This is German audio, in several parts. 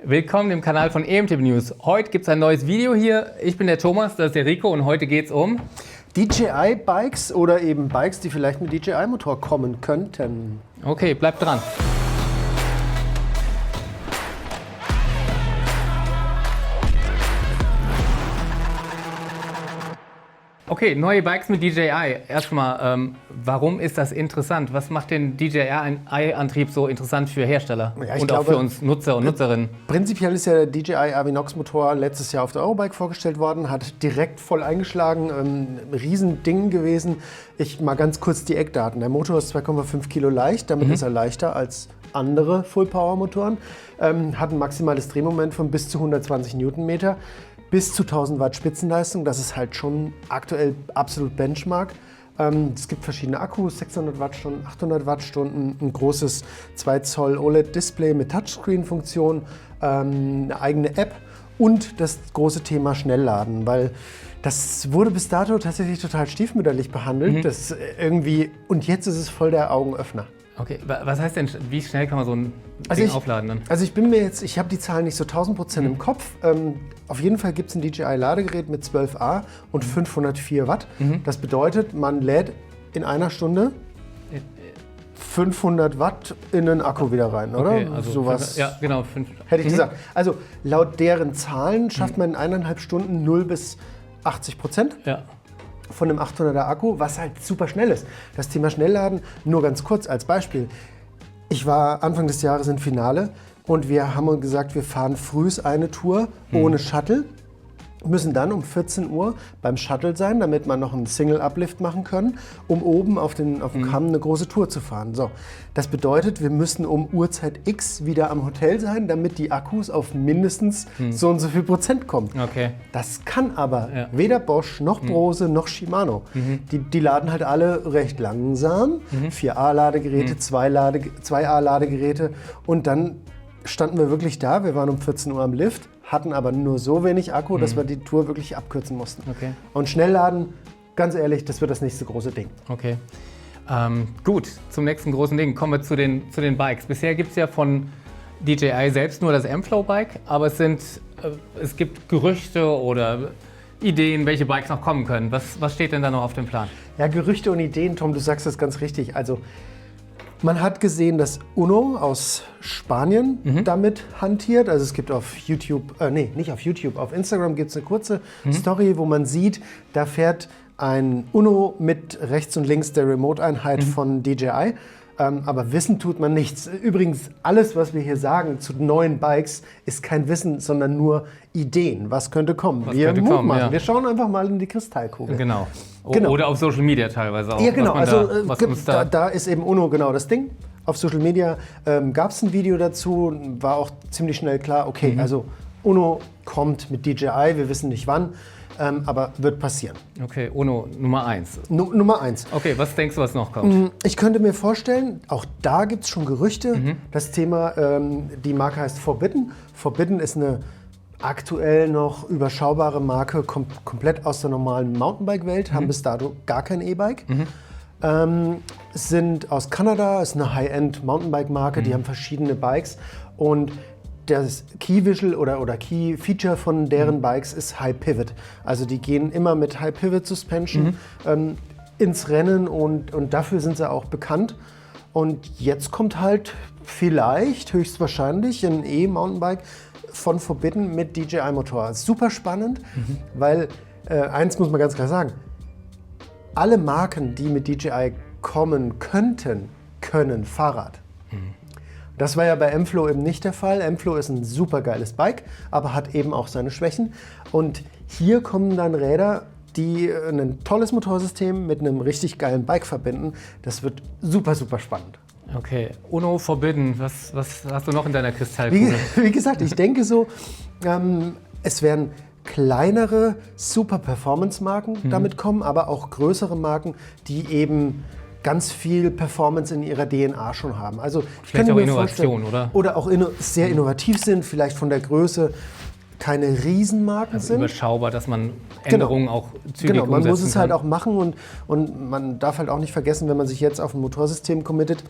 Willkommen im Kanal von EMTB News. Heute gibt es ein neues Video hier. Ich bin der Thomas, das ist der Rico und heute geht es um DJI-Bikes oder eben Bikes, die vielleicht mit DJI-Motor kommen könnten. Okay, bleibt dran. Okay, neue Bikes mit DJI. Erstmal, warum ist das interessant? Was macht den DJI-Antrieb so interessant für Hersteller und auch für uns Nutzer und Nutzerinnen? Prinzipiell ist ja der DJI Avinox-Motor letztes Jahr auf der Eurobike vorgestellt worden, hat direkt voll eingeschlagen, ein Riesending gewesen. Ich mal ganz kurz die Eckdaten. Der Motor ist 2,5 Kilo leicht, damit ist er leichter als andere Full-Power-Motoren, hat ein maximales Drehmoment von bis zu 120 Newtonmeter. Bis zu 1000 Watt Spitzenleistung, das ist halt schon aktuell absolut Benchmark. Es gibt verschiedene Akkus, 600 Wattstunden, 800 Wattstunden, ein großes 2 Zoll OLED-Display mit Touchscreen-Funktion, eine eigene App und das große Thema Schnellladen, weil das wurde bis dato tatsächlich total stiefmütterlich behandelt. Das irgendwie, und jetzt ist es voll der Augenöffner. Okay, was heißt denn, wie schnell kann man so ein Ding aufladen dann? Also ich habe die Zahlen nicht so 1000% im Kopf. Auf jeden Fall gibt es ein DJI-Ladegerät mit 12A und 504 Watt. Das bedeutet, man lädt in einer Stunde 500 Watt in den Akku wieder rein, oder? Okay, also sowas. Ja, genau. Hätte ich gesagt. Also laut deren Zahlen schafft man in 1,5 Stunden 0 bis 80%. Ja. Von einem 800er Akku, was halt super schnell ist. Das Thema Schnellladen, nur ganz kurz als Beispiel. Ich war Anfang des Jahres im Finale und wir haben uns gesagt, wir fahren frühs eine Tour ohne Shuttle, müssen dann um 14 Uhr beim Shuttle sein, damit wir noch einen Single-Uplift machen können, um oben auf dem Kamm eine große Tour zu fahren. So, das bedeutet, wir müssen um Uhrzeit X wieder am Hotel sein, damit die Akkus auf mindestens so und so viel Prozent kommen. Okay. Das kann aber weder Bosch noch Brose noch Shimano. Die laden halt alle recht langsam. 4A-Ladegeräte, 2A-Ladegeräte und dann standen wir wirklich da, wir waren um 14 Uhr am Lift, hatten aber nur so wenig Akku, dass wir die Tour wirklich abkürzen mussten. Okay. Und Schnellladen, ganz ehrlich, das wird das nächste große Ding. Okay. Gut, zum nächsten großen Ding. Kommen wir zu den Bikes. Bisher gibt es ja von DJI selbst nur das M-Flow-Bike, aber es gibt Gerüchte oder Ideen, welche Bikes noch kommen können. Was steht denn da noch auf dem Plan? Ja, Gerüchte und Ideen, Tom, du sagst das ganz richtig. Also man hat gesehen, dass Uno aus Spanien damit hantiert. Also es gibt auf YouTube, nicht auf YouTube, auf Instagram gibt es eine kurze Story, wo man sieht, da fährt ein Uno mit rechts und links der Remote-Einheit von DJI. Aber Wissen tut man nichts. Übrigens, alles, was wir hier sagen zu neuen Bikes, ist kein Wissen, sondern nur Ideen. Was könnte kommen? Wir schauen einfach mal in die Kristallkugel. Genau. Oder auf Social Media teilweise auch. Ja, genau. Da ist eben Uno genau das Ding. Auf Social Media gab es ein Video dazu, war auch ziemlich schnell klar, okay, also Uno kommt mit DJI, wir wissen nicht wann. Aber wird passieren. Okay, Uno Nummer 1. Nummer 1. Okay, was denkst du, was noch kommt? Ich könnte mir vorstellen, auch da gibt es schon Gerüchte. Das Thema, die Marke heißt Forbidden. Forbidden ist eine aktuell noch überschaubare Marke, kommt komplett aus der normalen Mountainbike-Welt, haben bis dato gar kein E-Bike. Sind aus Kanada, ist eine High-End Mountainbike-Marke, die haben verschiedene Bikes und das Key-Visual oder Key-Feature von deren Bikes ist High Pivot. Also die gehen immer mit High Pivot Suspension ins Rennen und dafür sind sie auch bekannt. Und jetzt kommt halt vielleicht, höchstwahrscheinlich, ein E-Mountainbike von Forbidden mit DJI-Motor. Super spannend, weil eins muss man ganz klar sagen, alle Marken, die mit DJI kommen könnten, können Fahrrad. Das war ja bei M-Flow eben nicht der Fall. M-Flow ist ein super geiles Bike, aber hat eben auch seine Schwächen. Und hier kommen dann Räder, die ein tolles Motorsystem mit einem richtig geilen Bike verbinden. Das wird super, super spannend. Okay, Uno Forbidden, was hast du noch in deiner Kristallkugel? Wie gesagt, ich denke so, es werden kleinere Super-Performance-Marken damit kommen, aber auch größere Marken, die eben ganz viel Performance in ihrer DNA schon haben. Also ich kann mir Innovation, oder? Oder auch sehr innovativ sind, vielleicht von der Größe keine Riesenmarken sind. Überschaubar, dass man Änderungen auch zügig umsetzen kann. Man muss es halt auch machen und man darf halt auch nicht vergessen, wenn man sich jetzt auf ein Motorsystem committet,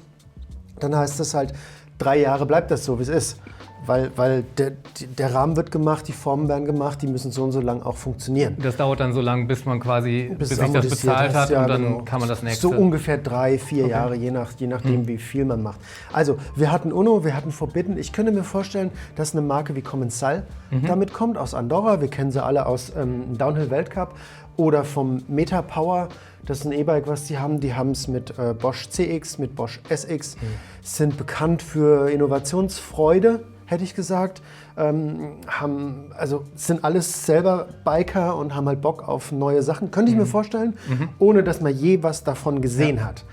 dann heißt das halt, 3 Jahre bleibt das so, wie es ist. weil der Rahmen wird gemacht, die Formen werden gemacht, die müssen so und so lang auch funktionieren. Das dauert dann so lange, bis man quasi, bis sich das amortisiert bezahlt hat ja, und dann genau. kann man das nächste. So ungefähr 3-4 Jahre, je nachdem, wie viel man macht. Also, wir hatten Uno, wir hatten Forbidden. Ich könnte mir vorstellen, dass eine Marke wie Commensal damit kommt, aus Andorra. Wir kennen sie alle aus Downhill Weltcup oder vom Meta Power. Das ist ein E-Bike, was die haben. Die haben es mit Bosch CX, mit Bosch SX. Sind bekannt für Innovationsfreude, hätte ich gesagt. Sind alles selber Biker und haben halt Bock auf neue Sachen. Könnte ich mir vorstellen, ohne dass man je was davon gesehen hat.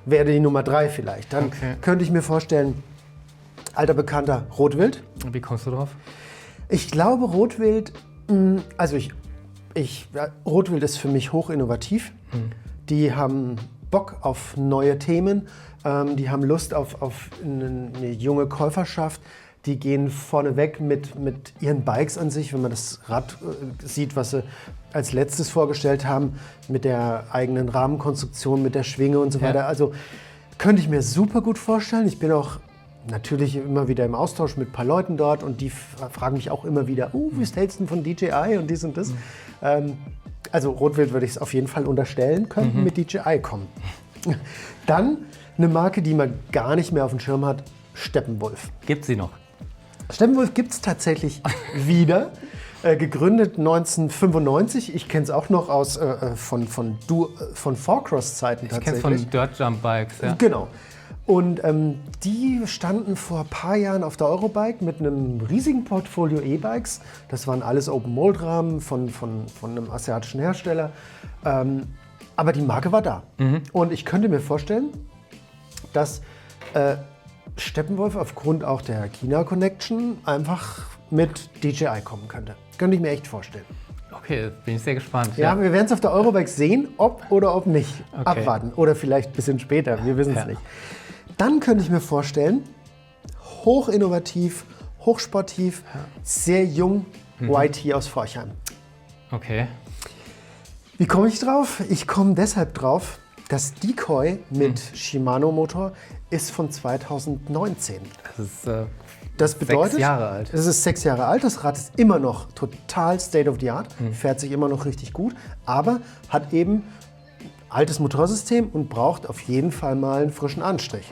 Wäre die Nummer 3 vielleicht. Dann könnte ich mir vorstellen, alter Bekannter Rotwild. Wie kommst du drauf? Ich glaube, Rotwild, Rotwild ist für mich hoch innovativ. Die haben Bock auf neue Themen. Die haben Lust auf eine junge Käuferschaft. Die gehen vorneweg mit ihren Bikes an sich, wenn man das Rad sieht, was sie als letztes vorgestellt haben, mit der eigenen Rahmenkonstruktion, mit der Schwinge und so weiter. Also könnte ich mir super gut vorstellen. Ich bin auch natürlich immer wieder im Austausch mit ein paar Leuten dort und die fragen mich auch immer wieder, wie hältst du denn von DJI und dies und das? Also Rotwild würde ich es auf jeden Fall unterstellen, könnten mit DJI kommen. Dann eine Marke, die man gar nicht mehr auf dem Schirm hat, Steppenwolf. Gibt sie noch? Steppenwolf gibt es tatsächlich wieder, gegründet 1995. Ich kenne es auch noch von 4Cross-Zeiten tatsächlich. Ich kenne es von Dirt Jump Bikes, ja. Genau. Und die standen vor ein paar Jahren auf der Eurobike mit einem riesigen Portfolio E-Bikes. Das waren alles Open-Mold-Rahmen von einem asiatischen Hersteller. Aber die Marke war da. Und ich könnte mir vorstellen, dass Steppenwolf aufgrund auch der China-Connection einfach mit DJI kommen könnte. Könnte ich mir echt vorstellen. Okay, bin ich sehr gespannt. Ja, wir werden es auf der Eurobike sehen, ob oder ob nicht. Okay. Abwarten. Oder vielleicht ein bisschen später, wir wissen es nicht. Dann könnte ich mir vorstellen, hochinnovativ, hochsportiv, sehr jung, YT aus Forchheim. Okay. Wie komme ich drauf? Ich komme deshalb drauf, das Decoy mit Shimano-Motor ist von 2019. Das bedeutet, 6 Jahre alt. Es ist 6 Jahre alt. Das Rad ist immer noch total state of the art, fährt sich immer noch richtig gut, aber hat eben altes Motorsystem und braucht auf jeden Fall mal einen frischen Anstrich.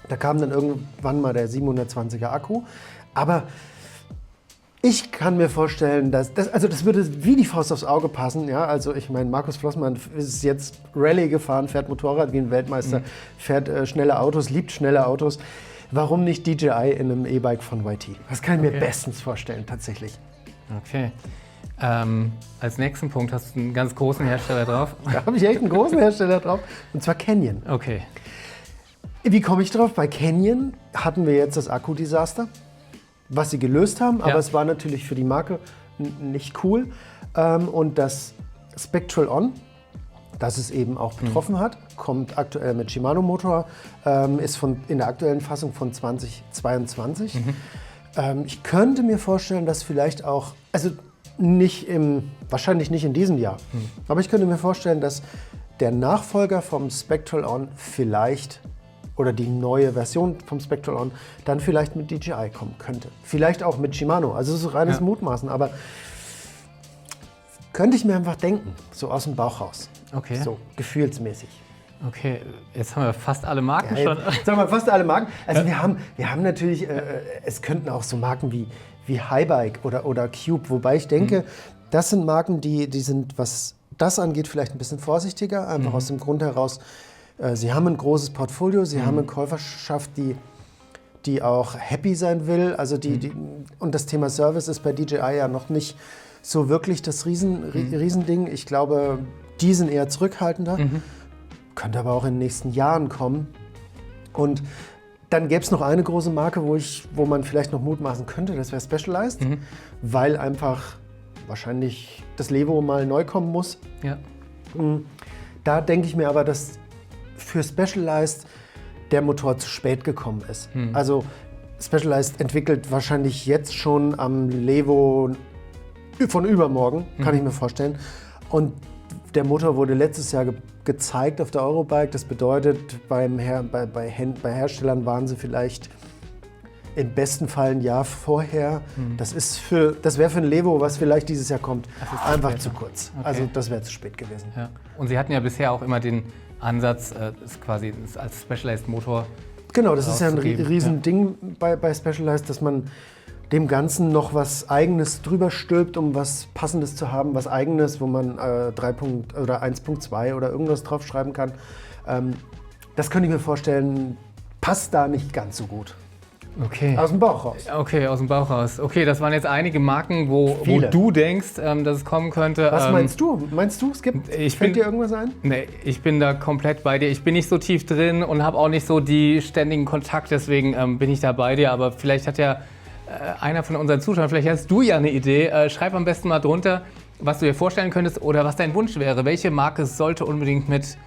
Da kam dann irgendwann mal der 720er Akku, aber ich kann mir vorstellen, dass das würde wie die Faust aufs Auge passen. Ja? Also ich meine, Markus Flossmann ist jetzt Rallye gefahren, fährt Motorrad wie ein Weltmeister, fährt schnelle Autos, liebt schnelle Autos. Warum nicht DJI in einem E-Bike von YT? Das kann ich mir bestens vorstellen, tatsächlich. Okay. Als nächsten Punkt hast du einen ganz großen Hersteller drauf. Da habe ich echt einen großen Hersteller drauf, und zwar Canyon. Okay. Wie komme ich drauf? Bei Canyon hatten wir jetzt das Akku-Desaster, was sie gelöst haben, aber es war natürlich für die Marke nicht cool. Und das Spectral On, das es eben auch betroffen hat, kommt aktuell mit Shimano-Motor, ist in der aktuellen Fassung von 2022. Ich könnte mir vorstellen, dass vielleicht auch, also wahrscheinlich nicht in diesem Jahr, aber ich könnte mir vorstellen, dass der Nachfolger vom Spectral On vielleicht, oder die neue Version vom Spectral On, dann vielleicht mit DJI kommen könnte. Vielleicht auch mit Shimano, also es ist reines Mutmaßen, aber könnte ich mir einfach denken, so aus dem Bauch raus. Okay. So, gefühlsmäßig. Okay, jetzt haben wir fast alle Marken schon. Sagen wir fast alle Marken. Also wir haben natürlich, es könnten auch so Marken wie Highbike oder Cube, wobei ich denke, das sind Marken, die sind, was das angeht, vielleicht ein bisschen vorsichtiger, einfach aus dem Grund heraus, sie haben ein großes Portfolio, sie haben eine Käuferschaft, die auch happy sein will. Also und das Thema Service ist bei DJI ja noch nicht so wirklich das Riesending. Ich glaube, die sind eher zurückhaltender. Könnte aber auch in den nächsten Jahren kommen. Und dann gäbe es noch eine große Marke, wo man vielleicht noch mutmaßen könnte, das wäre Specialized, weil einfach wahrscheinlich das Levo mal neu kommen muss. Ja. Da denke ich mir aber, dass für Specialized der Motor zu spät gekommen ist. Also Specialized entwickelt wahrscheinlich jetzt schon am Levo von übermorgen, kann ich mir vorstellen. Und der Motor wurde letztes Jahr gezeigt auf der Eurobike. Das bedeutet, bei Herstellern waren sie vielleicht im besten Fall ein Jahr vorher. Das wäre für ein Levo, was vielleicht dieses Jahr kommt, einfach zu kurz. Okay. Also das wäre zu spät gewesen. Ja. Und Sie hatten ja bisher auch immer den Ansatz, ist quasi als Specialized Motor. Genau, das ist ja ein rauszugeben. Riesending bei Specialized, dass man dem Ganzen noch was Eigenes drüber stülpt, um was Passendes zu haben, was Eigenes, wo man 3 oder 1.2 oder irgendwas draufschreiben kann. Das könnte ich mir vorstellen, passt da nicht ganz so gut. Okay. Aus dem Bauch raus. Okay, aus dem Bauch raus. Okay, das waren jetzt einige Marken, wo Viele. du denkst, dass es kommen könnte. Was meinst du? Meinst du, fällt dir irgendwas ein? Nee, ich bin da komplett bei dir. Ich bin nicht so tief drin und habe auch nicht so die ständigen Kontakte, deswegen bin ich da bei dir. Aber vielleicht hat ja einer von unseren Zuschauern, vielleicht hast du ja eine Idee. Schreib am besten mal drunter, was du dir vorstellen könntest oder was dein Wunsch wäre. Welche Marke sollte unbedingt mit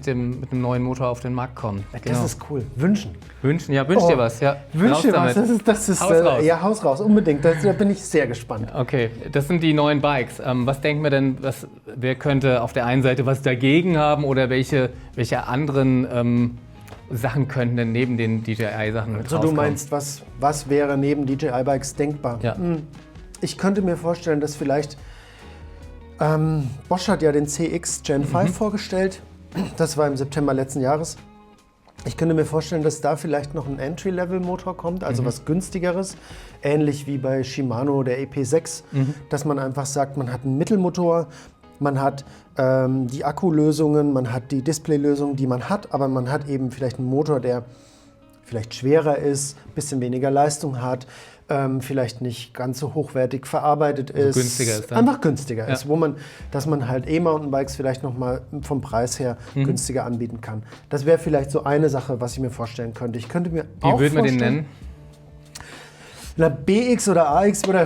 dem neuen Motor auf den Markt kommen? Das ist cool. Wünschen. Wünschen, ja, wünsch dir was. Ja. Wünsch dir was. Damit. Das ist Haus raus. Ja, Haus raus, unbedingt. Da bin ich sehr gespannt. Okay, das sind die neuen Bikes. Was denken wir denn, wer könnte auf der einen Seite was dagegen haben oder welche anderen Sachen könnten denn neben den DJI-Sachen mit Also du rauskommen? meinst, was wäre neben DJI-Bikes denkbar? Ja. Ich könnte mir vorstellen, dass vielleicht Bosch hat ja den CX Gen 5 vorgestellt. Das war im September letzten Jahres. Ich könnte mir vorstellen, dass da vielleicht noch ein Entry-Level-Motor kommt, also was günstigeres, ähnlich wie bei Shimano der EP6, dass man einfach sagt, man hat einen Mittelmotor, man hat die Akkulösungen, man hat die Displaylösungen, die man hat, aber man hat eben vielleicht einen Motor, der vielleicht schwerer ist, ein bisschen weniger Leistung hat, vielleicht nicht ganz so hochwertig verarbeitet ist. Günstiger ist dann. Einfach günstiger ist, dass man halt E-Mountainbikes vielleicht nochmal vom Preis her günstiger anbieten kann. Das wäre vielleicht so eine Sache, was ich mir vorstellen könnte. Ich könnte mir Wie auch würden wir den vorstellen, nennen? Na, BX oder AX würde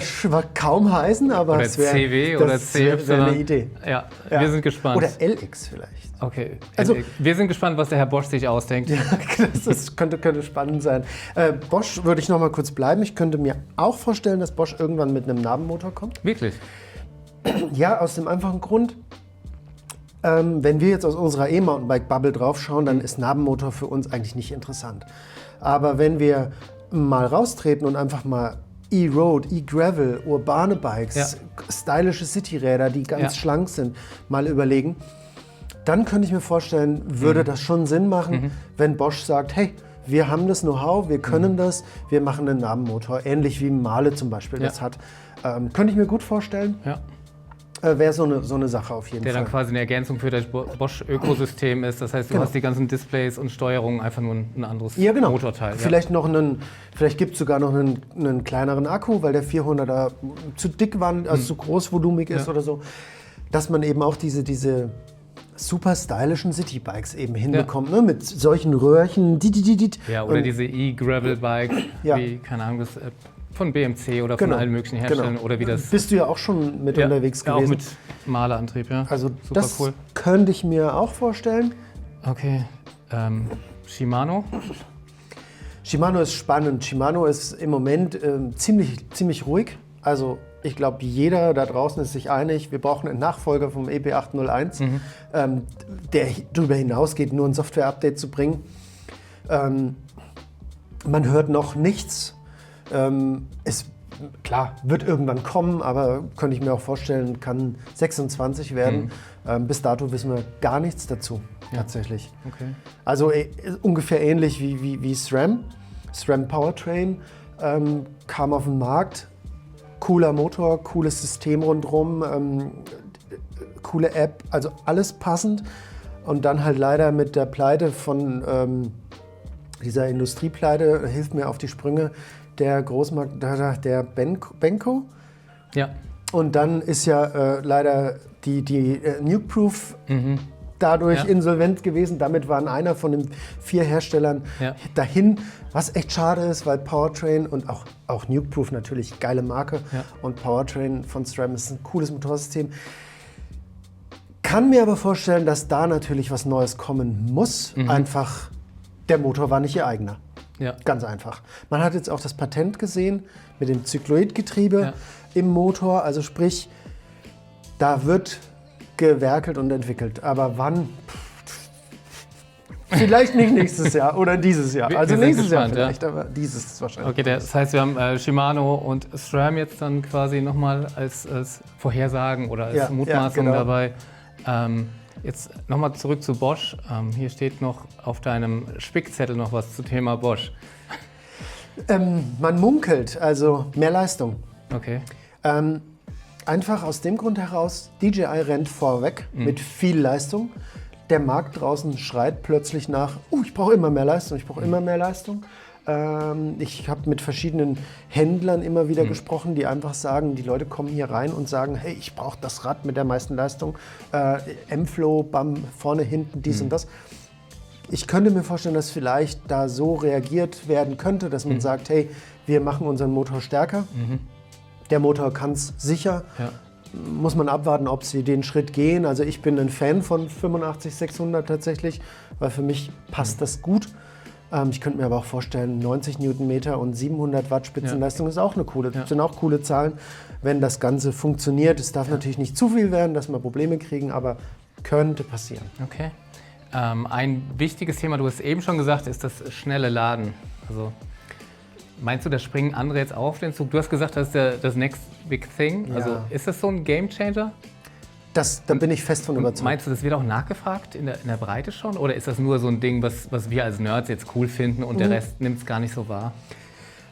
kaum heißen, aber Oder es wäre CW oder CY? wäre eine Idee. Ja, wir sind gespannt. Oder LX vielleicht. Okay, Also- wir sind gespannt, was der Herr Bosch sich ausdenkt. Das könnte spannend sein. Bosch würde ich noch mal kurz bleiben. Ich könnte mir auch vorstellen, dass Bosch irgendwann mit einem Nabenmotor kommt. Wirklich? Ja, aus dem einfachen Grund, wenn wir jetzt aus unserer E-Mountainbike-Bubble draufschauen, dann ist Nabenmotor für uns eigentlich nicht interessant. Aber wenn wir mal raustreten und einfach mal E-Road, E-Gravel, urbane Bikes, stylische Cityräder, die ganz schlank sind, mal überlegen, dann könnte ich mir vorstellen, würde das schon Sinn machen, wenn Bosch sagt, hey, wir haben das Know-how, wir können das, wir machen einen Nabenmotor, ähnlich wie Mahle zum Beispiel das hat. Könnte ich mir gut vorstellen. Ja. Wäre so eine Sache auf jeden Der Fall. dann quasi eine Ergänzung für das Bosch-Ökosystem ist. Das heißt, du hast die ganzen Displays und Steuerungen einfach nur ein anderes Motorteil. Vielleicht gibt es sogar noch einen kleineren Akku, weil der 400er zu dick war, also zu großvolumig ist oder so. Dass man eben auch diese super stylischen Citybikes eben hinbekommt, ne? Mit solchen Röhrchen. Ja, oder diese E-Gravel-Bikes, wie, keine Ahnung, das, von BMC oder von allen möglichen Herstellern. Oder wie das. Bist du ja auch schon mit unterwegs gewesen. Auch mit Mahlerantrieb, ja. Also super das cool. könnte ich mir auch vorstellen. Okay, Shimano? Shimano ist spannend. Shimano ist im Moment ziemlich ruhig. Also ich glaube, jeder da draußen ist sich einig, wir brauchen einen Nachfolger vom EP801, der darüber hinausgeht, nur ein Software-Update zu bringen. Man hört noch nichts. Es wird irgendwann kommen, aber könnte ich mir auch vorstellen, kann 26 werden. Bis dato wissen wir gar nichts dazu, tatsächlich. Okay. Also ungefähr ähnlich wie SRAM. SRAM Powertrain kam auf den Markt. Cooler Motor, cooles System rundherum, coole App, also alles passend. Und dann halt leider mit der Pleite von dieser Industriepleite, hilft mir auf die Sprünge, der Großmarkt, der Benko. Ja. Und dann ist ja leider die Nukeproof dadurch insolvent gewesen. Damit waren einer von den 4 Herstellern dahin, was echt schade ist, weil Powertrain und auch Nukeproof natürlich, geile Marke. Und Powertrain von SRAM ist ein cooles Motorsystem. Kann mir aber vorstellen, dass da natürlich was Neues kommen muss. Einfach, der Motor war nicht ihr eigener. Ja. Ganz einfach. Man hat jetzt auch das Patent gesehen mit dem Zykloidgetriebe im Motor. Also sprich, da wird gewerkelt und entwickelt. Aber wann? Vielleicht nicht nächstes Jahr oder dieses Jahr. Wir Also sind nächstes Jahr gespannt, vielleicht, aber dieses ist wahrscheinlich. Okay, das heißt, wir haben Shimano und SRAM jetzt dann quasi nochmal als Vorhersagen oder als Mutmaßung genau. dabei. Jetzt nochmal zurück zu Bosch. Hier steht noch auf deinem Spickzettel noch was zum Thema Bosch. Man munkelt, also mehr Leistung. Okay. Einfach aus dem Grund heraus, DJI rennt vorweg mit viel Leistung. Der Markt draußen schreit plötzlich nach, ich brauche immer mehr Leistung, ich brauche immer mehr Leistung. Ich habe mit verschiedenen Händlern immer wieder gesprochen, die einfach sagen, die Leute kommen hier rein und sagen, hey, ich brauche das Rad mit der meisten Leistung, M-Flow, BAM, vorne, hinten, dies und das. Ich könnte mir vorstellen, dass vielleicht da so reagiert werden könnte, dass man sagt, hey, wir machen unseren Motor stärker. Der Motor kann es sicher. Ja. Muss man abwarten, ob sie den Schritt gehen. Also ich bin ein Fan von 85-600 tatsächlich, weil für mich passt das gut. Ich könnte mir aber auch vorstellen, 90 Newtonmeter und 700 Watt Spitzenleistung ist auch sind auch coole Zahlen, wenn das Ganze funktioniert. Es darf natürlich nicht zu viel werden, dass wir Probleme kriegen, aber könnte passieren. Okay. Ein wichtiges Thema, du hast eben schon gesagt, ist das schnelle Laden. Also meinst du, da springen andere jetzt auf den Zug? Du hast gesagt, das ist das Next Big Thing. Ja. Also ist das so ein Game Changer? Da bin ich fest von überzeugt. Meinst du, das wird auch nachgefragt in der Breite schon? Oder ist das nur so ein Ding, was wir als Nerds jetzt cool finden und der Rest nimmt es gar nicht so wahr?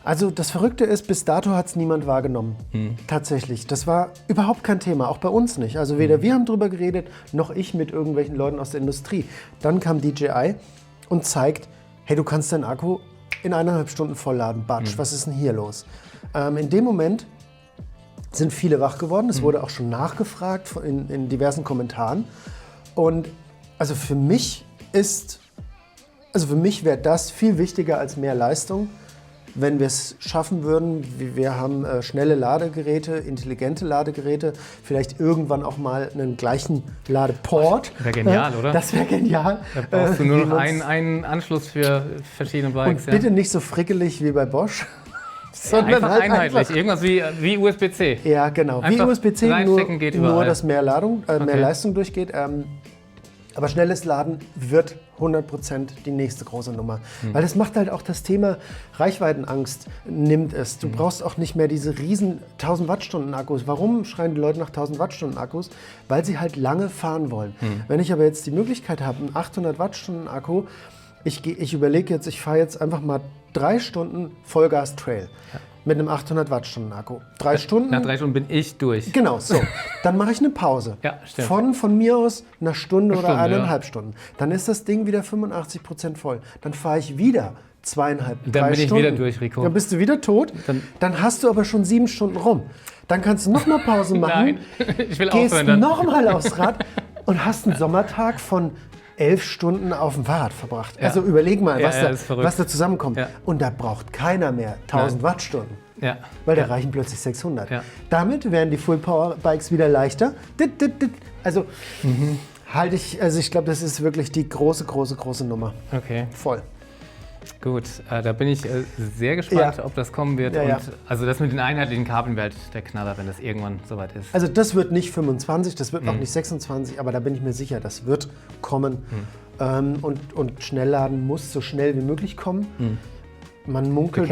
Also das Verrückte ist, bis dato hat es niemand wahrgenommen. Tatsächlich. Das war überhaupt kein Thema, auch bei uns nicht. Also weder wir haben drüber geredet, noch ich mit irgendwelchen Leuten aus der Industrie. Dann kam DJI und zeigt, hey, du kannst deinen Akku in 1,5 Stunden vollladen. Batsch, was ist denn hier los? In dem Moment sind viele wach geworden. Es wurde auch schon nachgefragt in diversen Kommentaren. Und also für mich wäre das viel wichtiger als mehr Leistung, wenn wir es schaffen würden. Wir haben schnelle Ladegeräte, intelligente Ladegeräte, vielleicht irgendwann auch mal einen gleichen Ladeport. Wäre genial, oder? Das wäre genial. Da brauchst du nur noch einen Anschluss für verschiedene Bikes. Und bitte nicht so frickelig wie bei Bosch. Sondern einfach halt einheitlich, irgendwas wie USB-C. Ja, genau. Einfach wie USB-C, geht nur überall. dass mehr Leistung durchgeht. Aber schnelles Laden wird 100% die nächste große Nummer. Weil das macht halt auch das Thema Reichweitenangst, nimmt es. Du brauchst auch nicht mehr diese riesen 1000 Wattstunden Akkus. Warum schreien die Leute nach 1000 Wattstunden Akkus? Weil sie halt lange fahren wollen. Wenn ich aber jetzt die Möglichkeit habe, einen 800 Wattstunden Akku, ich überlege jetzt, ich fahre jetzt einfach mal 3 Stunden Vollgas-Trail mit einem 800 Wattstunden Akku. 3 Stunden. Nach 3 Stunden bin ich durch. Genau, so. Dann mache ich eine Pause. Ja, stimmt. Von mir aus einer Stunde oder Stunde, 1,5 Stunden. Dann ist das Ding wieder 85% voll. Dann fahre ich wieder 2,5, 3 Stunden. Dann bin ich wieder durch, Rico. Dann bist du wieder tot. Dann hast du aber schon 7 Stunden rum. Dann kannst du nochmal Pause machen. Nein, ich will gehst aufhören dann. nochmal aufs Rad und hast einen Sommertag von 11 Stunden auf dem Fahrrad verbracht. Ja. Also überleg mal, ist verrückt. was da zusammenkommt. Ja. Und da braucht keiner mehr 1000 Wattstunden. Ja. Weil da reichen plötzlich 600. Ja. Damit werden die Full-Power-Bikes wieder leichter. Also ich glaube, das ist wirklich die große Nummer. Okay, Voll. gut. Da bin ich sehr gespannt, Ja. ob das kommen wird. Ja, ja. Und, also das mit den einheitlichen Kabeln wird der Knaller, wenn das irgendwann soweit ist. Also das wird nicht 25, das wird auch nicht 26, aber da bin ich mir sicher, das wird kommen. Und Schnellladen muss so schnell wie möglich kommen. Man munkelt...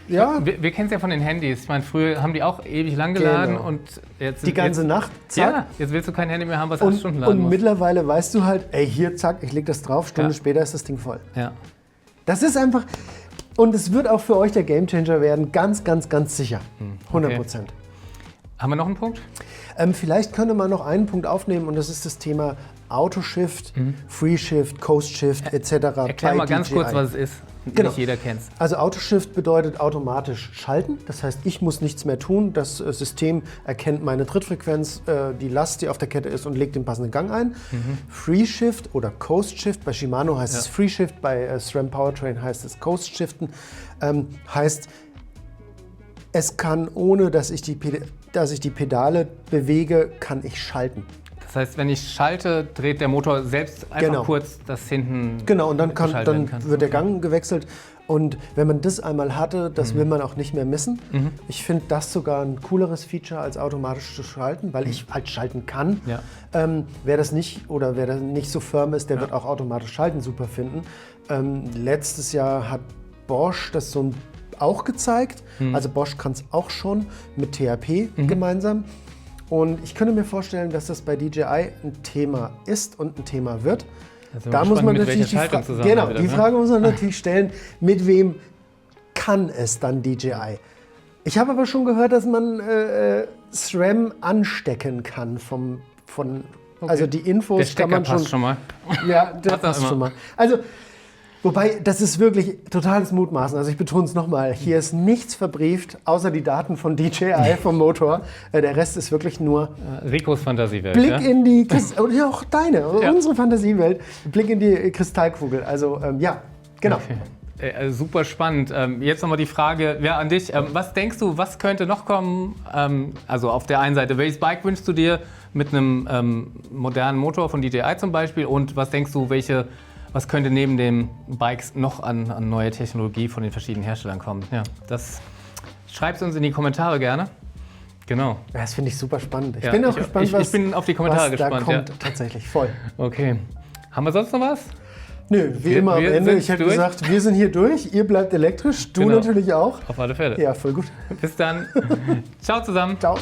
Wir kennen es ja von den Handys. Ich meine, früher haben die auch ewig lang geladen Genau. und jetzt die ganze Nacht, zack. Ja, jetzt willst du kein Handy mehr haben, was 8 Stunden laden Und muss. mittlerweile weißt du halt, ey, hier, zack, ich leg das drauf, Stunde Ja. später ist das Ding voll. Ja. Das ist einfach, und es wird auch für euch der Gamechanger werden, ganz sicher. 100%. Haben wir noch einen Punkt? Vielleicht könnte man noch einen Punkt aufnehmen und das ist das Thema Autoshift, Freeshift, Coast-Shift etc. Erklär bei mal ganz DJI. kurz, was es ist. Genau. Nicht jeder kennt es. Also Autoshift bedeutet automatisch schalten. Das heißt, ich muss nichts mehr tun. Das System erkennt meine Trittfrequenz, die Last, die auf der Kette ist und legt den passenden Gang ein. Freeshift oder Coast-Shift, bei Shimano heißt es Freeshift, bei SRAM Powertrain heißt es Coast-Shiften. Heißt, es kann, ohne dass ich die Pedale bewege, kann ich schalten. Das heißt, wenn ich schalte, dreht der Motor selbst einfach kurz, dass hinten Genau, und dann geschaltet werden kann. wird der Gang gewechselt Und wenn man das einmal hatte, das will man auch nicht mehr missen. Ich finde das sogar ein cooleres Feature als automatisch zu schalten, weil ich halt schalten kann. Ja. Wer das nicht oder wer da nicht so firm ist, der wird auch automatisch schalten super finden. Letztes Jahr hat Bosch das auch gezeigt. Also Bosch kann es auch schon mit THP gemeinsam. Und ich könnte mir vorstellen, dass das bei DJI ein Thema ist und ein Thema wird. Also Da muss man natürlich die Frage muss man natürlich stellen, mit wem kann es dann DJI? Ich habe aber schon gehört, dass man SRAM anstecken kann also die Infos Der Stecker kann man passt schon mal. Ja, das passt schon mal. Also wobei, das ist wirklich totales Mutmaßen. Also ich betone es nochmal, hier ist nichts verbrieft, außer die Daten von DJI vom Motor. Der Rest ist wirklich nur Ricos Fantasiewelt. Blick in die, ja auch deine, unsere Fantasiewelt, Blick in die Kristallkugel. Also ja, genau. Okay. Super spannend. Jetzt nochmal die Frage an dich. Was denkst du, was könnte noch kommen? Also auf der einen Seite, welches Bike wünschst du dir mit einem modernen Motor von DJI zum Beispiel? Und was denkst du, was könnte neben den Bikes noch an neue Technologie von den verschiedenen Herstellern kommen? Ja, schreibt es uns in die Kommentare gerne. Genau. Ja, das finde ich super spannend. Ich bin auch gespannt, ich bin auf die Kommentare gespannt. Da kommt tatsächlich voll. Okay. Haben wir sonst noch was? Nö, wie immer am Ende. Ich hätte gesagt, wir sind hier durch, ihr bleibt elektrisch, du natürlich auch. Auf alle Fälle. Ja, voll gut. Bis dann. Ciao zusammen. Ciao.